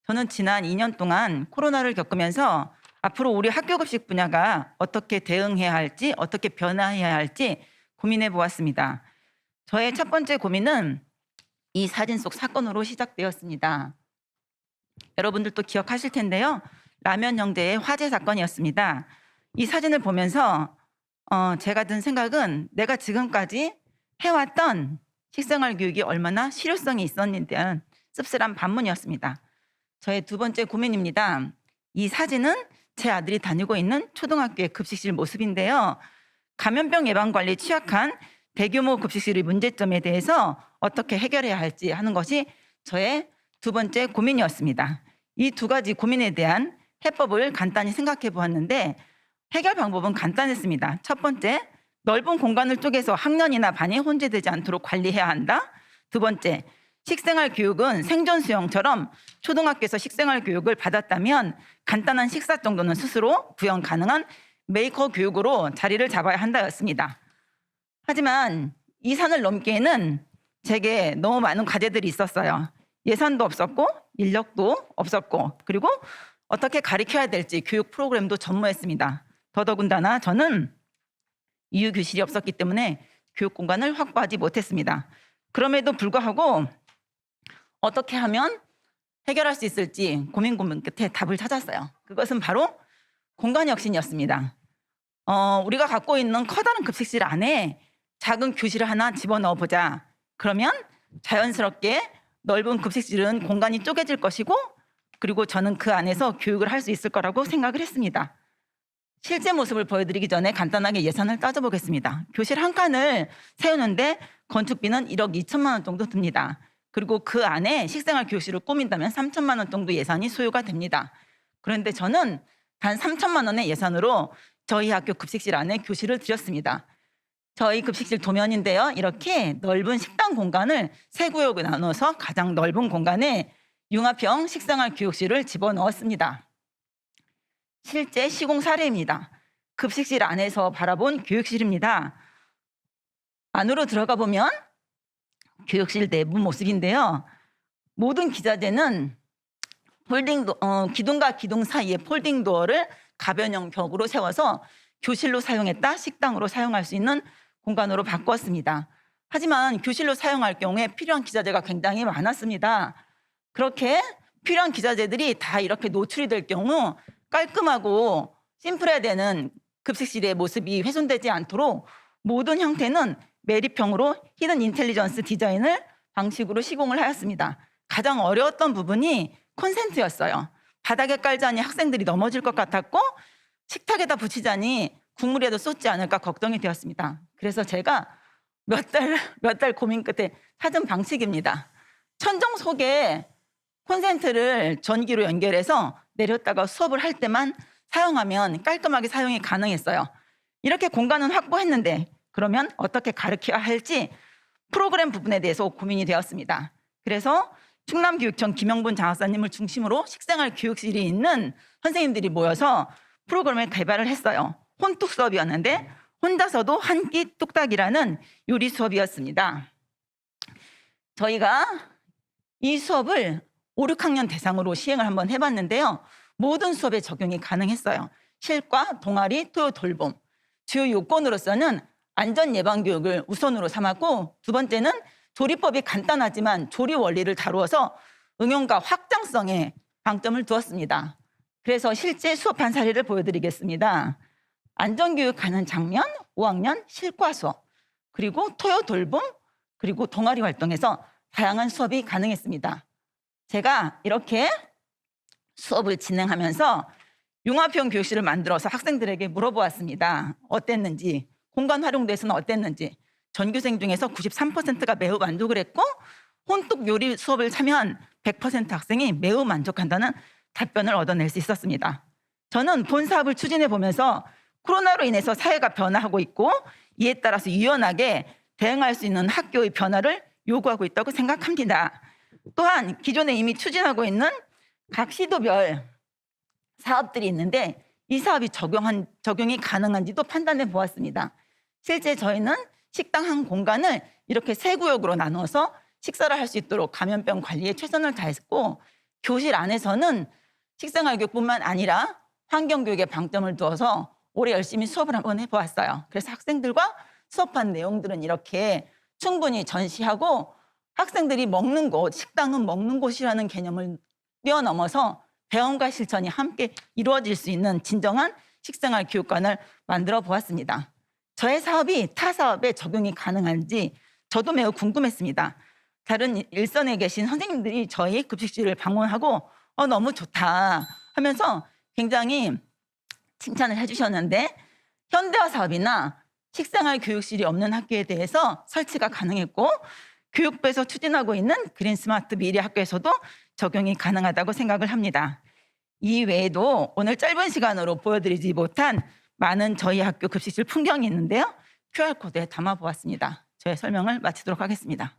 저는 지난 2년 동안 코로나를 겪으면서 앞으로 우리 학교 급식 분야가 어떻게 대응해야 할지, 어떻게 변화해야 할지 고민해 보았습니다. 저의 첫 번째 고민은 이 사진 속 사건으로 시작되었습니다. 여러분들도 기억하실 텐데요. 라면 형제의 화재 사건이었습니다. 이 사진을 보면서 제가 든 생각은 내가 지금까지 해왔던 식생활 교육이 얼마나 실효성이 있었는지에 대한 씁쓸한 반문이었습니다. 저의 두 번째 고민입니다. 이 사진은 제 아들이 다니고 있는 초등학교의 급식실 모습인데요. 감염병 예방 관리에 취약한 대규모 급식실의 문제점에 대해서 어떻게 해결해야 할지 하는 것이 저의 두 번째 고민이었습니다. 이 두 가지 고민에 대한 해법을 간단히 생각해 보았는데 해결 방법은 간단했습니다. 첫 번째, 넓은 공간을 쪼개서 학년이나 반이 혼재되지 않도록 관리해야 한다. 두 번째, 식생활 교육은 생존 수영처럼 초등학교에서 식생활 교육을 받았다면 간단한 식사 정도는 스스로 구현 가능한 메이커 교육으로 자리를 잡아야 한다였습니다. 하지만 이 산을 넘기에는 제게 너무 많은 과제들이 있었어요. 예산도 없었고 인력도 없었고 그리고 어떻게 가르쳐야 될지 교육 프로그램도 전무했습니다. 더더군다나 저는 이유 교실이 없었기 때문에 교육 공간을 확보하지 못했습니다. 그럼에도 불구하고 어떻게 하면 해결할 수 있을지 고민 끝에 답을 찾았어요. 그것은 바로 공간 혁신이었습니다. 우리가 갖고 있는 커다란 급식실 안에 작은 교실을 하나 집어넣어 보자. 그러면 자연스럽게 넓은 급식실은 공간이 쪼개질 것이고 그리고 저는 그 안에서 교육을 할 수 있을 거라고 생각을 했습니다. 실제 모습을 보여드리기 전에 간단하게 예산을 따져보겠습니다. 교실 한 칸을 세우는데 건축비는 1억 2천만 원 정도 듭니다. 그리고 그 안에 식생활 교실을 꾸민다면 3천만 원 정도 예산이 소요가 됩니다. 그런데 저는 단 3천만 원의 예산으로 저희 학교 급식실 안에 교실을 들였습니다. 저희 급식실 도면인데요. 이렇게 넓은 식당 공간을 세 구역에 나눠서 가장 넓은 공간에 융합형 식생활 교육실을 집어넣었습니다. 실제 시공 사례입니다. 급식실 안에서 바라본 교육실입니다. 안으로 들어가 보면 교육실 내부 모습인데요. 모든 기자재는 기둥과 기둥 사이에 폴딩 도어를 가변형 벽으로 세워서 교실로 사용했다 식당으로 사용할 수 있는 공간으로 바꾸었습니다. 하지만 교실로 사용할 경우에 필요한 기자재가 굉장히 많았습니다. 그렇게 필요한 기자재들이 다 이렇게 노출이 될 경우 깔끔하고 심플해야 되는 급식실의 모습이 훼손되지 않도록 모든 형태는 매립형으로 히든 인텔리전스 디자인을 방식으로 시공을 하였습니다. 가장 어려웠던 부분이 콘센트였어요. 바닥에 깔자니 학생들이 넘어질 것 같았고 식탁에다 붙이자니 국물에도 쏟지 않을까 걱정이 되었습니다. 그래서 제가 몇 달 고민 끝에 찾은 방식입니다. 천정 속에 콘센트를 전기로 연결해서 내렸다가 수업을 할 때만 사용하면 깔끔하게 사용이 가능했어요. 이렇게 공간은 확보했는데 그러면 어떻게 가르쳐야 할지 프로그램 부분에 대해서 고민이 되었습니다. 그래서 충남교육청 김영분 장학사님을 중심으로 식생활 교육실이 있는 선생님들이 모여서 프로그램을 개발을 했어요. 혼뚝 수업이었는데 혼자서도 한 끼 뚝딱이라는 요리 수업이었습니다. 저희가 이 수업을 5, 6학년 대상으로 시행을 한번 해봤는데요. 모든 수업에 적용이 가능했어요. 실과, 동아리, 토요, 돌봄. 주요 요건으로서는 안전 예방 교육을 우선으로 삼았고 두 번째는 조리법이 간단하지만 조리 원리를 다루어서 응용과 확장성에 방점을 두었습니다. 그래서 실제 수업한 사례를 보여드리겠습니다. 안전교육하는 장면, 5학년 실과 수업, 그리고 토요 돌봄, 그리고 동아리 활동에서 다양한 수업이 가능했습니다. 제가 이렇게 수업을 진행하면서 융합형 교육실을 만들어서 학생들에게 물어보았습니다. 어땠는지, 공간 활용도에서는 어땠는지. 전교생 중에서 93%가 매우 만족을 했고 혼뚝 요리 수업을 참여한 100% 학생이 매우 만족한다는 답변을 얻어낼 수 있었습니다. 저는 본 사업을 추진해 보면서 코로나로 인해서 사회가 변화하고 있고 이에 따라서 유연하게 대응할 수 있는 학교의 변화를 요구하고 있다고 생각합니다. 또한 기존에 이미 추진하고 있는 각 시도별 사업들이 있는데 이 사업이 적용이 가능한지도 판단해 보았습니다. 실제 저희는 식당 한 공간을 이렇게 세 구역으로 나눠서 식사를 할 수 있도록 감염병 관리에 최선을 다했고 교실 안에서는 식생활 교육뿐만 아니라 환경 교육에 방점을 두어서 올해 열심히 수업을 한번 해보았어요. 그래서 학생들과 수업한 내용들은 이렇게 충분히 전시하고 학생들이 먹는 곳, 식당은 먹는 곳이라는 개념을 뛰어넘어서 배움과 실천이 함께 이루어질 수 있는 진정한 식생활 교육관을 만들어 보았습니다. 저의 사업이 타 사업에 적용이 가능한지 저도 매우 궁금했습니다. 다른 일선에 계신 선생님들이 저희 급식실을 방문하고 너무 좋다 하면서 굉장히 칭찬을 해주셨는데, 현대화 사업이나 식생활 교육실이 없는 학교에 대해서 설치가 가능했고 교육부에서 추진하고 있는 그린 스마트 미래 학교에서도 적용이 가능하다고 생각을 합니다. 이 외에도 오늘 짧은 시간으로 보여드리지 못한 많은 저희 학교 급식실 풍경이 있는데요. QR코드에 담아보았습니다. 저의 설명을 마치도록 하겠습니다.